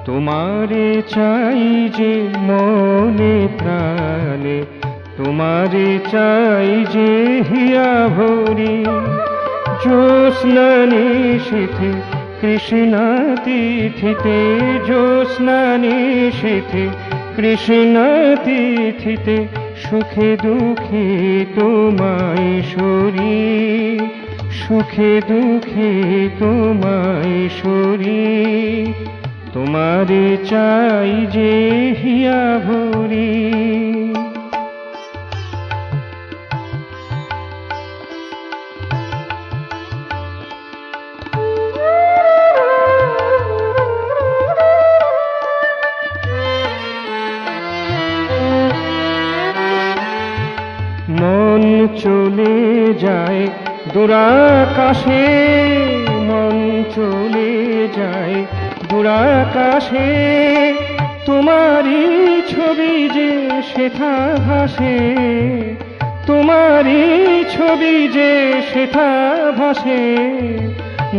তোমারে চাই যে মনে প্রাণে, তোমারে চাই যে হিয়া ভরি। জ্যোৎস্না নিশীথে কৃষ্ণা তিথিতে, জ্যোৎস্না নিশীথে কৃষ্ণা তিথিতে, সুখে দুঃখে তোমায় সরি, সুখে দুঃখে তোমায় সরি। তোমারে চাই যে হিয়া ভরি। মন চলে যায় দূরাকাশে, মন চলে যায় দূরাকাশে, তোমারই ছবি যে সেথা ভাসে, তোমারই ছবি যে সেথা ভাসে।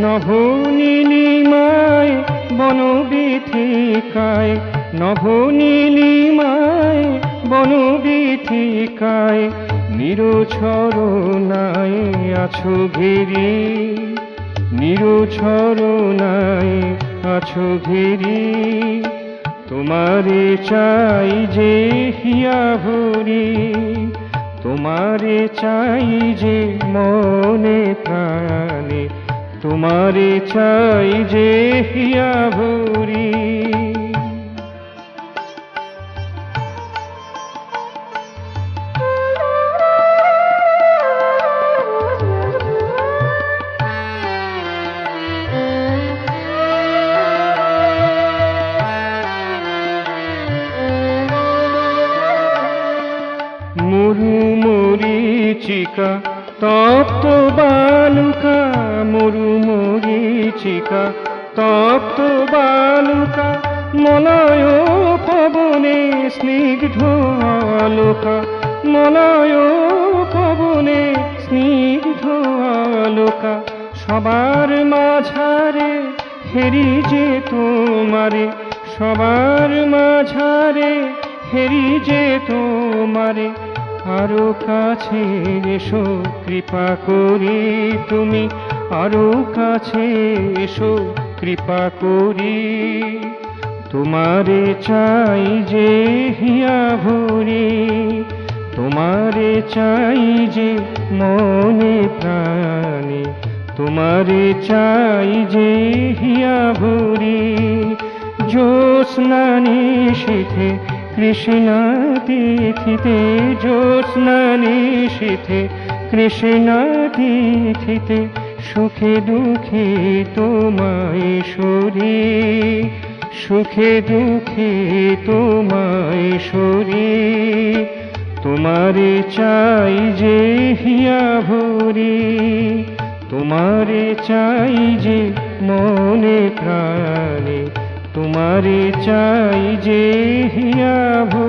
নভনীলিমায় বনবীথিকায়, নভনীলিমায় বনবীথিকায়, নিরুছরনায় আছো ঘেরি, নিরুছরনায় আছো ঘেরি। তোমারে চাই যে হিয়া ভরি, তোমারে চাই যে মনে প্রাণে, তোমারে চাই যে হিয়া ভরি। মরু মরীচিকা তপ্ত বালুকা, মরু মরীচিকা তপ্ত বালুকা, মলয় পবনে স্নিগ্ধ আলোকা, মলয় পবনে স্নিগ্ধ আলোকা। সবার মাঝারে হেরি যে তোমারে, সবার মাঝারে হেরি যে তোমারে। আরো কাছে এসো কৃপা করি তুমি, আরো কাছে এসো কৃপা করি। তোমারে চাই যে হিয়া ভরি, তোমারে চাই যে মনে প্রাণে, তোমারে চাই যে হিয়া ভরি। জ্যোৎস্না নিশীথে কৃষ্ণা তিথিতে, জ্যোৎস্না নিশীথে কৃষ্ণা তিথিতে, সুখে দুঃখে তোমায় সরি, সুখে দুঃখে তোমায় সরি। তোমারে চাই যে হিয়া ভরি, তোমারে চাই যে মনে প্রাণে, তোমারে চাই যে হিয়া ভরি।